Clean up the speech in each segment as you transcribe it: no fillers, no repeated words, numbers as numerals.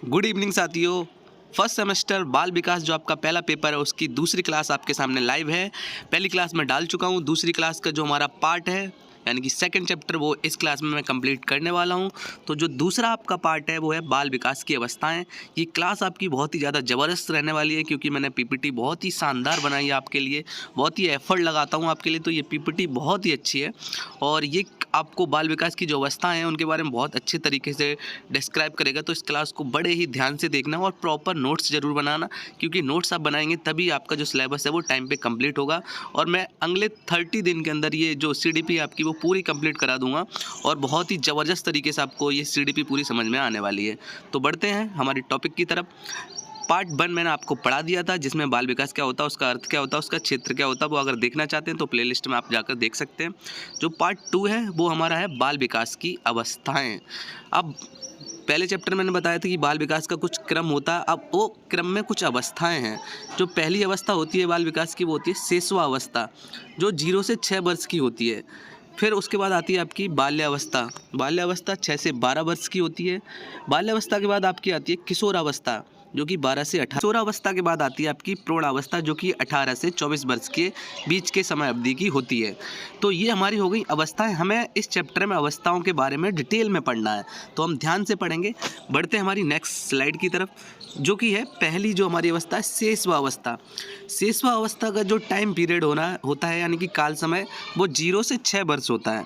Good evening साथियों। First semester बाल विकास जो आपका पहला पेपर है उसकी दूसरी क्लास आपके सामने लाइव है। पहली क्लास में डाल चुका हूँ, दूसरी क्लास का जो हमारा पार्ट है यानी कि सेकंड चैप्टर वो इस क्लास में मैं कंप्लीट करने वाला हूँ। तो जो दूसरा आपका पार्ट है वो है बाल विकास की अवस्थाएं। ये क्लास आपकी बहुत ही ज़्यादा ज़बरदस्त रहने वाली है क्योंकि मैंने पीपीटी बहुत ही शानदार बनाई है आपके लिए, बहुत ही एफर्ट लगाता हूँ आपके लिए, तो ये पीपीटी बहुत ही अच्छी है और ये आपको बाल विकास की जो अवस्थाएं हैं उनके बारे में बहुत अच्छे तरीके से डिस्क्राइब करेगा। तो इस क्लास को बड़े ही ध्यान से देखना और प्रॉपर नोट्स ज़रूर बनाना, क्योंकि नोट्स आप बनाएंगे तभी आपका जो सिलेबस है वो टाइम पे कंप्लीट होगा। और मैं अगले 30 दिन के अंदर ये जो सीडीपी आपकी वो पूरी कंप्लीट करा दूंगा और बहुत ही ज़बरदस्त तरीके से आपको ये सीडीपी पूरी समझ में आने वाली है। तो बढ़ते हैं हमारी टॉपिक की तरफ। पार्ट 1 मैंने आपको पढ़ा दिया था जिसमें बाल विकास क्या होता है, उसका अर्थ क्या होता है, उसका क्षेत्र क्या होता है। वो अगर देखना चाहते हैं तो प्लेलिस्ट में आप जाकर देख सकते हैं। जो पार्ट 2 है वो हमारा है बाल विकास की अवस्थाएं। अब पहले चैप्टर मैंने बताया था कि बाल विकास का कुछ क्रम होता है, अब वो क्रम में कुछ अवस्थाएं हैं। जो पहली अवस्था होती है बाल विकास की वो होती है शेषवा अवस्था, जो 0 से 6 वर्ष की होती है। फिर उसके बाद आती है आपकी बाल्यावस्था। बाल्यावस्था 6 से 12 वर्ष की होती है। बाल्यावस्था के बाद आपकी आती है किशोरावस्था जो कि 12 से 18। किशोरावस्था के बाद आती है आपकी प्रौढ़ावस्था जो कि 18 से 24 वर्ष के बीच के समय अवधि की होती है। तो ये हमारी हो गई अवस्थाएं। हमें इस चैप्टर में अवस्थाओं के बारे में डिटेल में पढ़ना है, तो हम ध्यान से पढ़ेंगे। बढ़ते हैं हमारी नेक्स्ट स्लाइड की तरफ, जो कि है पहली जो हमारी अवस्था है शेषवा अवस्था। शेषवा अवस्था का जो टाइम पीरियड होता है यानी कि काल समय, वो 0 से 6 वर्ष होता है।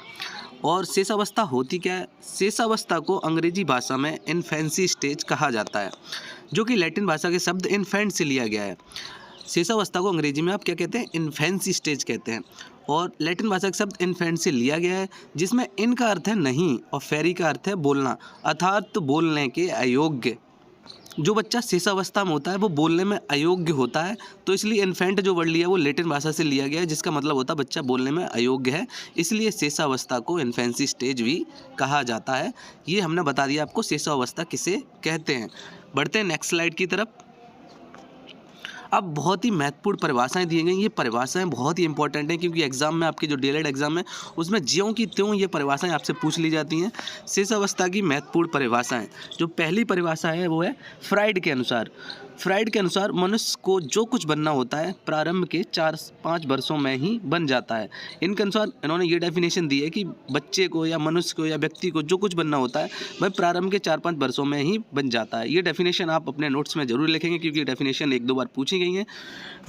और शेषावस्था होती क्या है? शेषावस्था को अंग्रेजी भाषा में इन्फेंसी स्टेज कहा जाता है, जो कि लैटिन भाषा के शब्द इन्फेंट से लिया गया है। शेषावस्था को अंग्रेजी में आप क्या कहते हैं? इन्फेंसी स्टेज कहते हैं। और लैटिन भाषा के शब्द इन्फेंट से लिया गया है, जिसमें इन का अर्थ है नहीं और फेरी का अर्थ है बोलना, अर्थात बोलने के अयोग्य। जो बच्चा शेषावस्था में होता है वो बोलने में अयोग्य होता है, तो इसलिए इन्फेंट जो वर्ड लिया है वो लैटिन भाषा से लिया गया है, जिसका मतलब होता है बच्चा बोलने में अयोग्य है। इसलिए शेषावस्था को इन्फेंसी स्टेज भी कहा जाता है। ये हमने बता दिया आपको शेषावस्था किसे कहते हैं। बढ़ते हैं नेक्स्ट स्लाइड की तरफ। अब बहुत ही महत्वपूर्ण परिभाषाएं दी गई। ये परिभाषाएं बहुत ही इंपॉर्टेंट हैं क्योंकि एग्जाम में आपकी जो डीएलएड एग्जाम है उसमें ज्यों की त्यों ये परिभाषाएं आपसे पूछ ली जाती हैं। शेषावस्था की महत्वपूर्ण परिभाषाएं, जो पहली परिभाषा है वो है फ्राइड के अनुसार। फ्राइड के अनुसार मनुष्य को जो कुछ बनना होता है प्रारंभ के 4-5 वर्षों में ही बन जाता है। इनके अनुसार इन्होंने ये डेफिनेशन दी है कि बच्चे को या मनुष्य को या व्यक्ति को जो कुछ बनना होता है वह प्रारंभ के 4-5 वर्षों में ही बन जाता है। ये डेफिनेशन आप अपने नोट्स में जरूर लिखेंगे क्योंकि ये डेफिनेशन 1-2 बार पूछी गई है।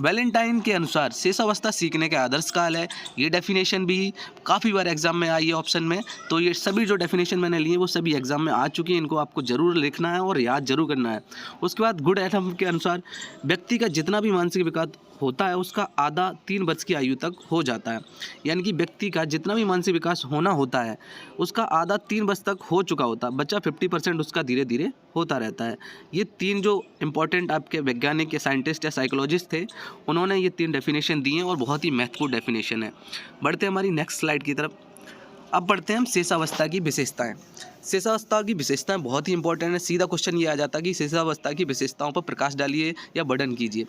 वैलेंटाइन के अनुसार शेषावस्था सीखने का आदर्श काल है। ये डेफिनेशन भी काफ़ी बार एग्जाम में आई है ऑप्शन में। तो ये सभी जो डेफिनेशन मैंने लिए वो सभी एग्जाम में आ चुकी हैं, इनको आपको जरूर लिखना है और याद जरूर करना है। उसके बाद गुड एडम के अनुसार व्यक्ति का जितना भी मानसिक विकास होता है उसका आधा 3 वर्ष की आयु तक हो जाता है। यानी कि व्यक्ति का जितना भी मानसिक विकास होना होता है उसका आधा 3 वर्ष तक हो चुका होता है। बच्चा 50% उसका धीरे धीरे होता रहता है। ये 3 जो इंपॉर्टेंट आपके वैज्ञानिक या साइंटिस्ट या साइकोलॉजिस्ट थे उन्होंने ये 3 डेफिनेशन दी हैं और बहुत ही महत्वपूर्ण डेफिनेशन है। बढ़ते हैं हमारी नेक्स्ट स्लाइड की तरफ। अब बढ़ते हैं हम शेषावस्था की विशेषताएं। शेषावस्था की विशेषताएं बहुत ही इंपॉर्टेंट है। सीधा क्वेश्चन ये आ जाता है कि शेषावस्था की विशेषताओं पर प्रकाश डालिए या वर्णन कीजिए।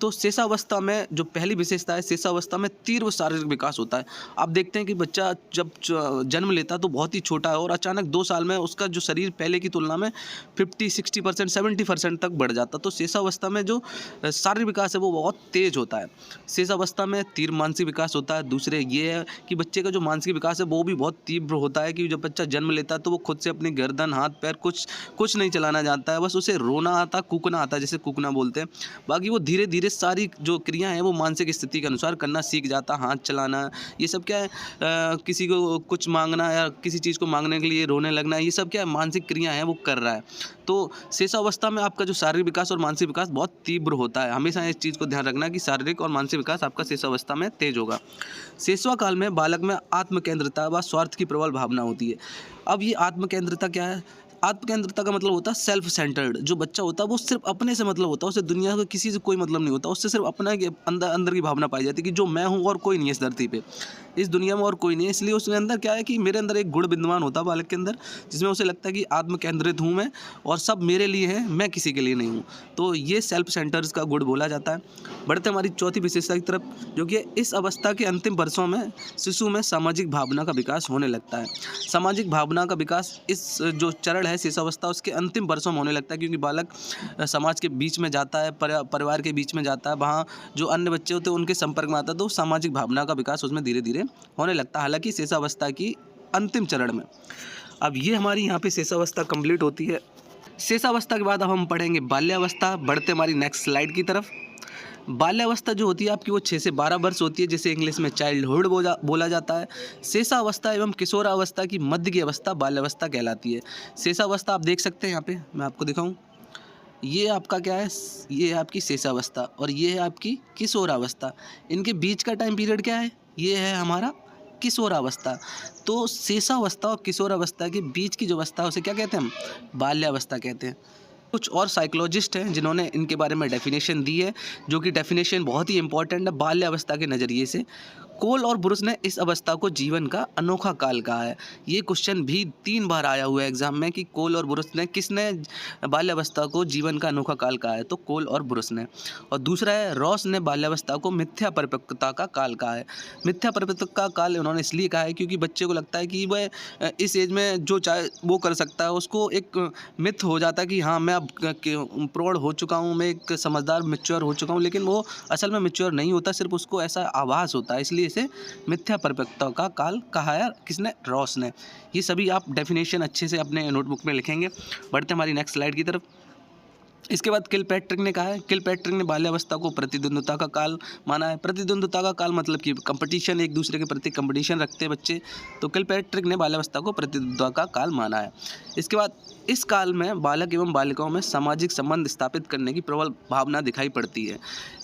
तो शेषावस्था में जो पहली विशेषता है, शेषावस्था में तीव्र शारीरिक विकास होता है। आप देखते हैं कि बच्चा जब जन्म लेता है तो बहुत ही छोटा है और अचानक 2 साल में उसका जो शरीर पहले की तुलना में 50-60%, 70% तक बढ़ जाता है। तो शेषावस्था में जो शारीरिक विकास है वो बहुत तेज होता है। शेषावस्था में तीव्र मानसिक विकास होता है। दूसरे ये है कि बच्चे का जो मानसिक विकास है वो भी बहुत तीव्र होता है कि जब बच्चा जन्म लेता है तो वो खुद से अपनी गर्दन, हाथ, पैर कुछ नहीं चलाना जानता है। बस उसे रोना आता, कूकना आता है, जैसे कूकना बोलते हैं। बाकी वो धीरे धीरे सारी जो क्रिया हैं वो मानसिक स्थिति के अनुसार करना सीख जाता। हाथ चलाना, ये सब क्या है, किसी को कुछ मांगना या किसी चीज़ को मांगने के लिए रोने लगना, ये सब क्या है, मानसिक क्रिया है वो कर रहा है। तो शेषावस्था में आपका जो शारीरिक विकास और मानसिक विकास बहुत तीव्र होता है। हमेशा इस चीज़ को ध्यान रखना कि शारीरिक और मानसिक विकास आपका शेषावस्था में तेज होगा। शेषवा काल में बालक में आत्मकेंद्रिता व स्वार्थ की प्रबल भावना होती है। अब ये आत्मकेंद्रिता क्या है? आत्मकेंद्रिता का मतलब होता है सेल्फ सेंटर्ड। जो बच्चा होता है वो सिर्फ अपने से मतलब होता है, उसे दुनिया का किसी से कोई मतलब नहीं होता। उससे सिर्फ अपना अंदर की भावना पाई जाती है कि जो मैं हूँ और कोई नहीं है इस धरती पे, इस दुनिया में और कोई नहीं है। इसलिए उसके अंदर क्या है कि मेरे अंदर एक गुण विद्यमान होता है बालक के अंदर, जिसमें उसे लगता है कि आत्म केंद्रित हूँ मैं और सब मेरे लिए है, मैं किसी के लिए नहीं हूँ। तो ये सेल्फ सेंटर्स का गुण बोला जाता है। बढ़ते हमारी चौथी विशेषता की तरफ, जो कि इस अवस्था के अंतिम वर्षों में शिशु में सामाजिक भावना का विकास होने लगता है। सामाजिक भावना का विकास इस जो चरण है है शेषावस्था उसके अंतिम वर्षों में होने लगता है, क्योंकि बालक समाज के बीच में जाता है, परिवार के बीच में जाता है, वहाँ जो अन्य बच्चे होते हैं उनके संपर्क में आता है, तो सामाजिक भावना का विकास उसमें धीरे धीरे होने लगता है, हालांकि शेषावस्था की अंतिम चरण में। अब ये हमारी यहाँ पे शेषावस्था कंप्लीट होती है। शेषावस्था के बाद अब हम पढ़ेंगे बाल्यावस्था। बढ़ते हमारी नेक्स्ट स्लाइड की तरफ। बाल्यावस्था जो होती है आपकी वो 6 से 12 वर्ष होती है, जिसे इंग्लिश में चाइल्डहुड बोला जाता है। शेषावस्था एवं किशोरावस्था की मध्य की अवस्था बाल्यावस्था कहलाती है। शेषावस्था आप देख सकते हैं यहाँ पे, मैं आपको दिखाऊं, ये आपका क्या है, ये है आपकी शेषावस्था और ये है आपकी किशोरावस्था। इनके बीच का टाइम पीरियड क्या है, ये है हमारा किशोरावस्था। तो शेषावस्था और किशोरावस्था के बीच की जो अवस्था है उसे क्या कहते हैं हम, बाल्यावस्था कहते हैं। कुछ और साइकोलॉजिस्ट हैं जिन्होंने इनके बारे में डेफिनेशन दी है, जो कि डेफिनेशन बहुत ही इंपॉर्टेंट है बाल्यावस्था के नज़रिए से। कोल और ब्रुस ने इस अवस्था को जीवन का अनोखा काल कहा है। ये क्वेश्चन भी 3 बार आया हुआ है एग्जाम में कि कोल और ब्रुस ने किसने बाल्यावस्था को जीवन का अनोखा काल कहा है, तो कोल और ब्रुस ने। और दूसरा है रॉस ने बाल्यावस्था को मिथ्या परिपक्वता का काल कहा है। मिथ्या परिपक्वता का काल उन्होंने इसलिए कहा है क्योंकि बच्चे को लगता है कि वह इस एज में जो चाहे वो कर सकता है, उसको एक मिथ हो जाता है कि हाँ मैं अब प्रौढ़ हो चुका हूँ, मैं एक समझदार मैच्योर हो चुका हूँ, लेकिन वो असल में मैच्योर नहीं होता, सिर्फ उसको ऐसा आभास होता है, इसलिए इसे मिथ्या परिपक्वता का काल कहा है किसने, रॉस ने। ये सभी आप डेफिनेशन अच्छे से अपने नोटबुक में लिखेंगे। बढ़ते हमारी नेक्स्ट स्लाइड की तरफ। इसके बाद किलपैट्रिक ने कहा है, किलपैट्रिक ने बाल्यावस्था को प्रतिद्वंद्विता का काल माना है। प्रतिद्वंद्विता का काल मतलब कि कंपटीशन, एक दूसरे के प्रति कंपटीशन रखते हैं बच्चे, तो किलपैट्रिक ने बाल्यावस्था को प्रतिद्वंद्विता का काल माना है। इसके बाद इस काल में बालक एवं बालिकाओं में सामाजिक संबंध स्थापित करने की प्रबल भावना दिखाई पड़ती है।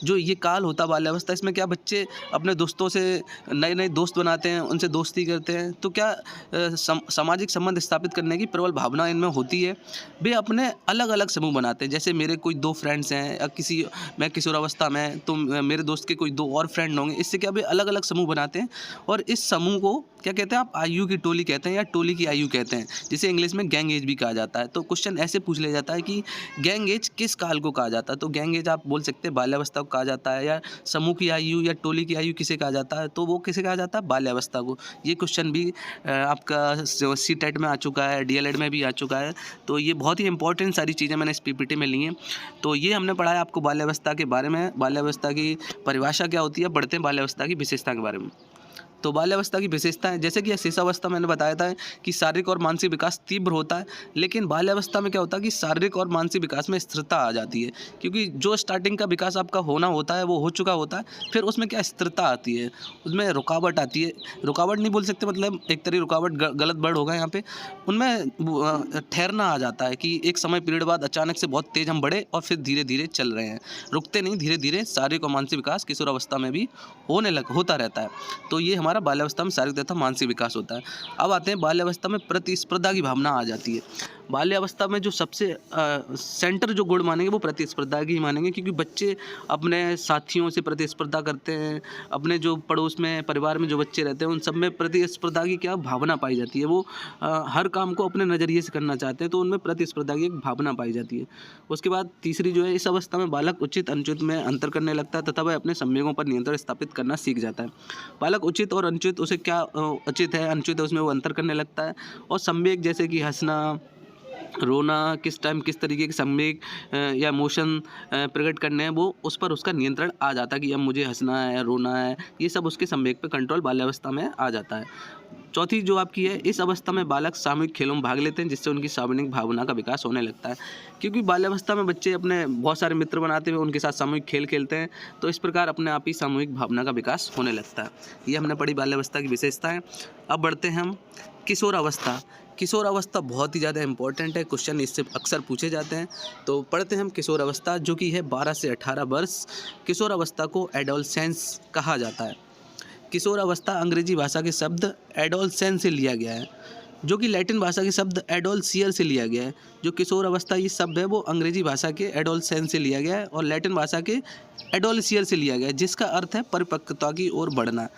जो ये काल होता है बाल्यावस्था, इसमें क्या बच्चे अपने दोस्तों से नए नए दोस्त बनाते हैं, उनसे दोस्ती करते हैं, तो क्या सामाजिक संबंध स्थापित करने की प्रबल भावना इनमें होती है। वे अपने अलग अलग समूह बनाते हैं, जैसे मेरे कोई 2 फ्रेंड्स हैं या मैं किशोरावस्था में, तो मेरे दोस्त के कोई 2 और फ्रेंड होंगे, इससे क्या वे अलग अलग समूह बनाते हैं और इस समूह को क्या कहते हैं आप, आयु की टोली कहते हैं या टोली की आयु कहते हैं, जिसे इंग्लिश में गैंग एज भी कहा जाता है। तो क्वेश्चन ऐसे पूछ लिया जाता है कि गैंग एज किस काल को कहा जाता है, तो गैंग एज आप बोल सकते हैं बाल्यावस्था को कहा जाता है, या समूह की आयु या टोली की आयु किसे कहा जाता है, तो वो किसे कहा जाता है, बाल्यावस्था को। ये क्वेश्चन भी आपका CTET में आ चुका है, DLED में भी आ चुका है, तो ये बहुत ही इंपॉर्टेंट सारी चीज़ें मैंने इस PPT में ली हैं। तो ये हमने पढ़ा है आपको बाल्यावस्था के बारे में, बाल्यावस्था की परिभाषा क्या होती है। बढ़ते हैं बाल्यावस्था की विशेषता के बारे में। तो बाल्यावस्था की विशेषताएं, जैसे कि शेषावस्था मैंने बताया था कि शारीरिक और मानसिक विकास तीव्र होता है, लेकिन बाल्यावस्था में क्या होता है कि शारीरिक और मानसिक विकास में स्थिरता आ जाती है, क्योंकि जो स्टार्टिंग का विकास आपका होना होता है वो हो चुका होता है, फिर उसमें क्या स्थिरता आती है, उसमें रुकावट आती है। रुकावट नहीं बोल सकते, मतलब एक तरह रुकावट गलत वर्ड होगा यहाँ पे, उनमें ठहरना आ जाता है कि एक समय पीरियड बाद अचानक से बहुत तेज़ हम बढ़े और फिर धीरे धीरे चल रहे हैं, रुकते नहीं, धीरे धीरे शारीरिक और मानसिक विकास किशोरावस्था में भी होता रहता है। तो ये हमारा बाल्यावस्था में शारीरिक तथा मानसिक विकास होता है। अब आते हैं बाल्यावस्था में प्रतिस्पर्धा की भावना आ जाती है। बाल्यावस्था में जो सबसे सेंटर जो गुण मानेंगे वो प्रतिस्पर्धा की ही मानेंगे, क्योंकि बच्चे अपने साथियों से प्रतिस्पर्धा करते हैं, अपने जो पड़ोस में परिवार में जो बच्चे रहते हैं उन सब में प्रतिस्पर्धा की क्या भावना पाई जाती है। वो हर काम को अपने नज़रिए से करना चाहते हैं, तो उनमें प्रतिस्पर्धा की एक भावना पाई जाती है। उसके बाद तीसरी जो है, इस अवस्था में बालक उचित अनुचित में अंतर करने लगता है तथा वह अपने संवेगों पर नियंत्रण स्थापित करना सीख जाता है। बालक उचित और अनुचित, उसे क्या उचित है अनुचित है उसमें वो अंतर करने लगता है, और संवेग जैसे कि हंसना, रोना, किस टाइम किस तरीके के संवेग या इमोशन प्रकट करने हैं, वो उस पर उसका नियंत्रण आ जाता है कि अब मुझे हंसना है, रोना है, ये सब उसके संवेग पे कंट्रोल बाल्यावस्था में आ जाता है। चौथी जो आपकी है, इस अवस्था में बालक सामूहिक खेलों में भाग लेते हैं, जिससे उनकी सामूहिक भावना का विकास होने लगता है, क्योंकि बाल्यावस्था में बच्चे अपने बहुत सारे मित्र बनाते हुए उनके साथ सामूहिक खेल खेलते हैं, तो इस प्रकार अपने आप ही सामूहिक भावना का विकास होने लगता है। ये हमने पढ़ी बाल्यावस्था की विशेषताएँ। अब बढ़ते हैं हम किशोरावस्था। किशोरावस्था बहुत ही ज़्यादा इंपॉर्टेंट है, क्वेश्चन इससे अक्सर पूछे जाते हैं। तो पढ़ते हैं हम किशोरावस्था, जो कि है 12 से 18 वर्ष। किशोरावस्था को एडोलसेंस कहा जाता है। किशोरावस्था अंग्रेजी भाषा के शब्द एडोलसेंस से लिया गया है, जो कि लैटिन भाषा के शब्द एडोलसियर से लिया गया है। जो किशोरावस्था ये शब्द है वो अंग्रेजी भाषा के एडोलसेंस से लिया गया है और लैटिन भाषा के एडोलसियर से लिया गया है, जिसका अर्थ है परिपक्वता की ओर बढ़ना।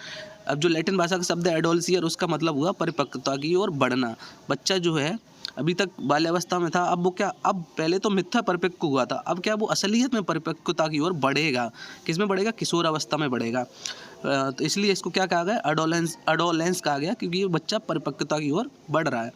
अब जो लैटिन भाषा का शब्द है एडोलसियर, उसका मतलब हुआ परिपक्वता की ओर बढ़ना। बच्चा जो है अभी तक बाल्यावस्था में था, अब वो क्या, अब पहले तो मिथ्या परिपक्व हुआ था, अब क्या वो असलियत में परिपक्वता की ओर बढ़ेगा। किस में बढ़ेगा? किशोरावस्था में बढ़ेगा। तो इसलिए इसको क्या कहा गया? एडोलेंस कहा गया, क्योंकि ये बच्चा परिपक्वता की ओर बढ़ रहा है।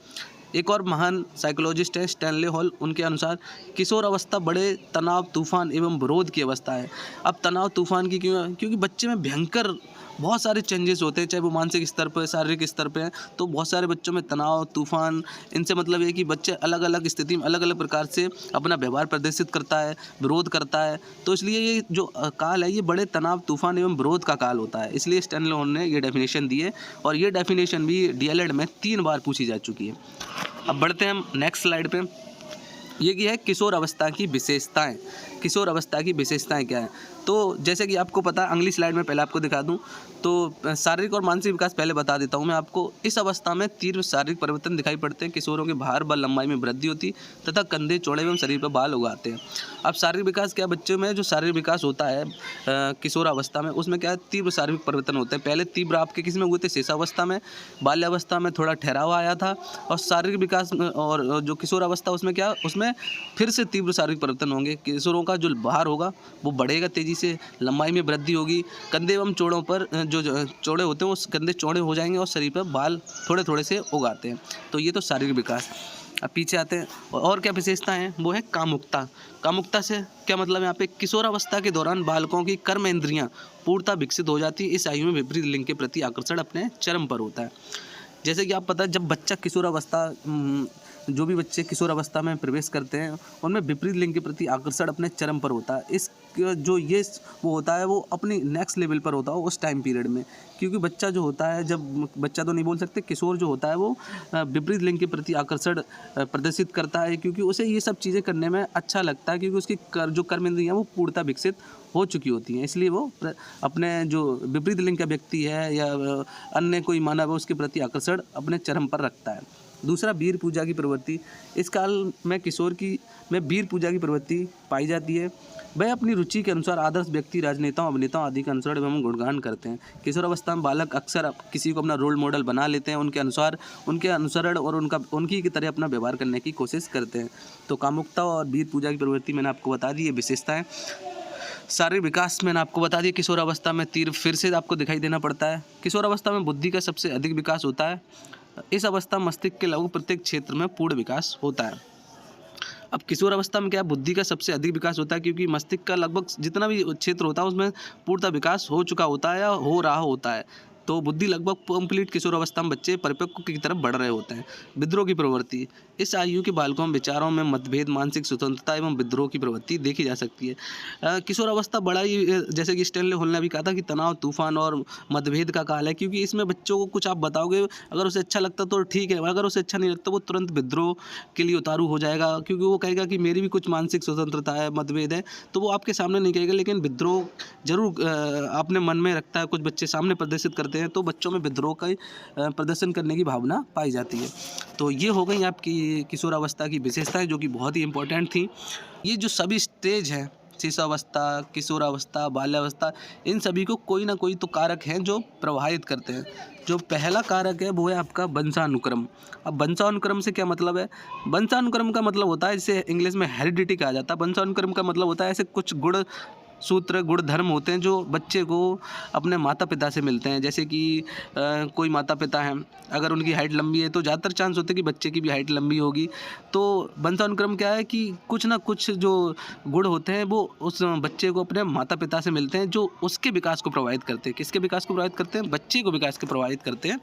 एक और महान साइकोलॉजिस्ट है स्टैनले हॉल, उनके अनुसार किशोर अवस्था बड़े तनाव, तूफान एवं विरोध की अवस्था है। अब तनाव तूफान की क्यों? क्योंकि बच्चे में भयंकर बहुत सारे चेंजेस होते हैं, चाहे वो मानसिक स्तर पर, शारीरिक स्तर पे हैं। तो बहुत सारे बच्चों में तनाव, तूफान, इनसे मतलब ये है कि बच्चे अलग अलग स्थिति में अलग अलग प्रकार से अपना व्यवहार प्रदर्शित करता है, विरोध करता है। तो इसलिए ये जो काल है ये बड़े तनाव, तूफान एवं विरोध का काल होता है। इसलिए स्टैनले हॉल ने ये डेफिनेशन दी है और ये डेफिनेशन भी डीएलएड में 3 बार पूछी जा चुकी है। अब बढ़ते हैं हम नेक्स्ट स्लाइड पे। ये की है किशोर अवस्था की विशेषताएं। किशोर अवस्था की विशेषताएं क्या है? तो जैसे कि आपको पता है, अगली स्लाइड में पहले आपको दिखा दूं तो शारीरिक और मानसिक विकास पहले बता देता हूं मैं आपको। इस अवस्था में तीव्र शारीरिक परिवर्तन दिखाई पड़ते हैं। किशोरों के भार, बल, लंबाई में वृद्धि होती तथा कंधे चौड़े एवं शरीर पर बाल उगाते हैं। अब शारीरिक विकास क्या, बच्चों में जो शारीरिक विकास होता है किशोर अवस्था में, उसमें क्या है, तीव्र शारीरिक परिवर्तन होते हैं। पहले तीव्र आपके किस में हुए थे? शिशुअवस्था में। बाल्यावस्था में थोड़ा ठहराव आया था और शारीरिक विकास और जो किशोर अवस्था उसमें क्या, उसमें फिर से तीव्र शारीरिक परिवर्तन होंगे। किशोरों का जो भार होगा वो बढ़ेगा तेजी से, लंबाई में वृद्धि होगी, कंधे एवं चौड़ों पर जो चौड़े होते हैं वो कंधे चौड़े हो जाएंगे और शरीर पर बाल थोड़े थोड़े से उगाते हैं। तो ये तो शारीरिक विकास। अब पीछे आते हैं और क्या विशेषता है, वो है कामुकता। कामुकता से क्या मतलब है? यहाँ पे किशोरावस्था के दौरान बालकों की कर्म इंद्रियाँ पूर्णतः विकसित हो जाती है। इस आयु में विपरीत लिंग के प्रति आकर्षण अपने चरम पर होता है। जैसे कि आप पता है, जब बच्चा किशोरावस्था, जो भी बच्चे किशोरावस्था में प्रवेश करते हैं उनमें विपरीत लिंग के प्रति आकर्षण अपने चरम पर होता है। इस जो ये वो होता है वो अपनी नेक्स्ट लेवल पर होता है उस टाइम पीरियड में, क्योंकि बच्चा जो होता है, जब बच्चा तो नहीं बोल सकते, किशोर जो होता है वो विपरीत लिंग के प्रति आकर्षण प्रदर्शित करता है, क्योंकि उसे ये सब चीज़ें करने में अच्छा लगता है, क्योंकि उसकी जो कर्म इंद्रियाँ वो पूर्णतः विकसित हो चुकी होती हैं। इसलिए वो अपने जो विपरीत लिंग का व्यक्ति है या अन्य कोई मानव है उसके प्रति आकर्षण अपने चरम पर रखता है। दूसरा, वीर पूजा की प्रवृत्ति। इस काल में किशोर की में वीर पूजा की प्रवृत्ति पाई जाती है। वह अपनी रुचि के अनुसार आदर्श व्यक्ति, राजनेताओं, अभिनेताओं आदि का अनुसरण एवं गुणगान करते हैं। किशोरावस्था में बालक अक्सर किसी को अपना रोल मॉडल बना लेते हैं, उनके अनुसार, उनके अनुसरण और उनकी की तरह अपना व्यवहार करने की कोशिश करते हैं। तो कामुकता और वीर पूजा की प्रवृत्ति मैंने आपको बता दी, ये विशेषताएं। शारीरिक विकास मैंने आपको बता दिया, किशोरावस्था में तीव्र फिर से आपको दिखाई देना पड़ता है। किशोरावस्था में बुद्धि का सबसे अधिक विकास होता है। इस अवस्था मस्तिष्क के लगभग प्रत्येक क्षेत्र में पूर्ण विकास होता है। अब किशोर अवस्था में क्या है, बुद्धि का सबसे अधिक विकास होता है, क्योंकि मस्तिष्क का लगभग जितना भी क्षेत्र होता है उसमें पूर्णतः विकास हो चुका होता है या हो रहा होता है। तो बुद्धि लगभग कंप्लीट किशोर अवस्था में बच्चे परिपक्व की तरफ बढ़ रहे होते हैं। विद्रोह की प्रवृत्ति। इस आयु के बालकों में विचारों में मतभेद, मानसिक स्वतंत्रता एवं विद्रोह की प्रवृत्ति देखी जा सकती है। किशोर अवस्था बड़ा ही, जैसे कि स्टैनले हॉल ने भी कहा था कि तनाव, तूफान और मतभेद का काल है, क्योंकि इसमें बच्चों को कुछ आप बताओगे, अगर उसे अच्छा लगता तो ठीक है, अगर उसे अच्छा नहीं लगता वो तुरंत विद्रोह के लिए उतारू हो जाएगा, क्योंकि वो कहेगा कि मेरी भी कुछ मानसिक स्वतंत्रता है, मतभेद है, तो वो आपके सामने नहीं कहेगा, लेकिन विद्रोह जरूर अपने मन में रखता है। कुछ बच्चे सामने प्रदर्शित करते हैं तो बच्चों में विद्रोह का प्रदर्शन करने की भावना पाई जाती है। तो ये हो गई आपकी किशोरावस्था की विशेषताएं, जो कि बहुत ही इंपॉर्टेंट थी। ये जो सभी स्टेज हैं, शिशुअवस्था, किशोरावस्था, बाल्यावस्था, इन सभी को कोई ना कोई तो कारक हैं जो प्रभावित करते हैं। जो पहला कारक है वो है आपका वंशानुक्रम। अब वंशानुक्रम से क्या मतलब है? वंशानुक्रम का मतलब होता है, जैसे इंग्लिश में हेरिडिटी कहा जाता है। वंशानुक्रम का मतलब होता है ऐसे कुछ गुण सूत्र, गुण धर्म होते हैं जो बच्चे को अपने माता पिता से मिलते हैं। जैसे कि कोई माता पिता हैं, अगर उनकी हाइट लंबी है तो ज़्यादातर चांस होते हैं कि बच्चे की भी हाइट लंबी होगी। तो वंशानुक्रम क्या है कि कुछ ना कुछ जो गुण होते हैं वो उस बच्चे को अपने माता पिता से मिलते हैं, जो उसके विकास को प्रभावित करते हैं। किसके विकास को प्रभावित करते हैं? बच्चे को विकास को प्रभावित करते हैं।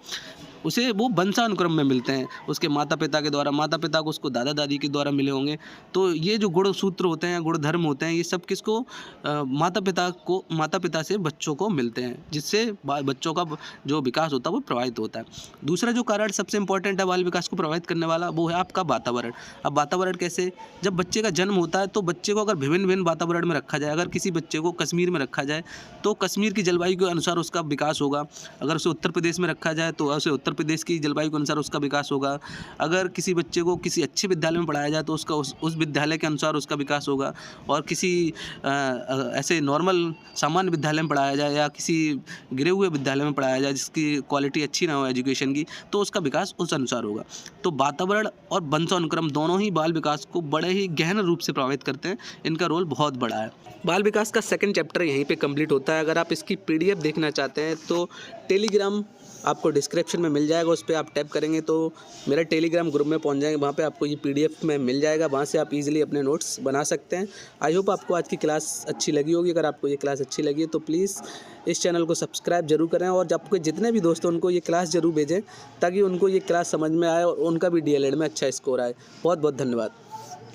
उसे वो वंशानुक्रम में मिलते हैं, उसके माता पिता के द्वारा, माता पिता को उसको दादा दादी के द्वारा मिले होंगे। तो ये जो गुण सूत्र होते हैं, गुण धर्म होते हैं, ये सब किसको, माता पिता से बच्चों को मिलते हैं, जिससे बच्चों का जो विकास होता है वो प्रभावित होता है। दूसरा जो कारण सबसे इंपॉर्टेंट है बाल विकास को प्रभावित करने वाला, वो है आपका वातावरण। अब वातावरण कैसे? जब बच्चे का जन्म होता है तो बच्चे को अगर विभिन्न विभिन्न वातावरण में रखा जाए, अगर किसी बच्चे को कश्मीर में रखा जाए तो कश्मीर की जलवायु के अनुसार उसका विकास होगा। अगर उसे उत्तर प्रदेश में रखा जाए तो उसे उत्तर प्रदेश की जलवायु के अनुसार उसका विकास होगा। अगर किसी बच्चे को किसी अच्छे विद्यालय में पढ़ाया जाए तो उसका उस विद्यालय के अनुसार उसका विकास होगा। और किसी ऐसे नॉर्मल सामान्य विद्यालय में पढ़ाया जाए या किसी गिरे हुए विद्यालय में पढ़ाया जाए जिसकी क्वालिटी अच्छी ना हो एजुकेशन की, तो उसका विकास उस अनुसार होगा। तो वातावरण और वंशानुक्रम दोनों ही बाल विकास को बड़े ही गहन रूप से प्रभावित करते हैं। इनका रोल बहुत बड़ा है। बाल विकास का सेकंड चैप्टर यहीं पे कंप्लीट होता है। अगर आप इसकी PDF देखना चाहते हैं तो टेलीग्राम आपको डिस्क्रिप्शन में मिल जाएगा, उस पर आप टैप करेंगे तो मेरा टेलीग्राम ग्रुप में पहुंच जाएंगे। वहाँ पे आपको ये PDF में मिल जाएगा, वहाँ से आप इजीली अपने नोट्स बना सकते हैं। आई होप आपको आज की क्लास अच्छी लगी होगी। अगर आपको ये क्लास अच्छी लगी है तो प्लीज़ इस चैनल को सब्सक्राइब जरूर करें और आपके जितने भी दोस्त हैं उनको ये क्लास ज़रूर भेजें ताकि उनको ये क्लास समझ में आए और उनका भी DLED में अच्छा स्कोर आए। बहुत बहुत धन्यवाद।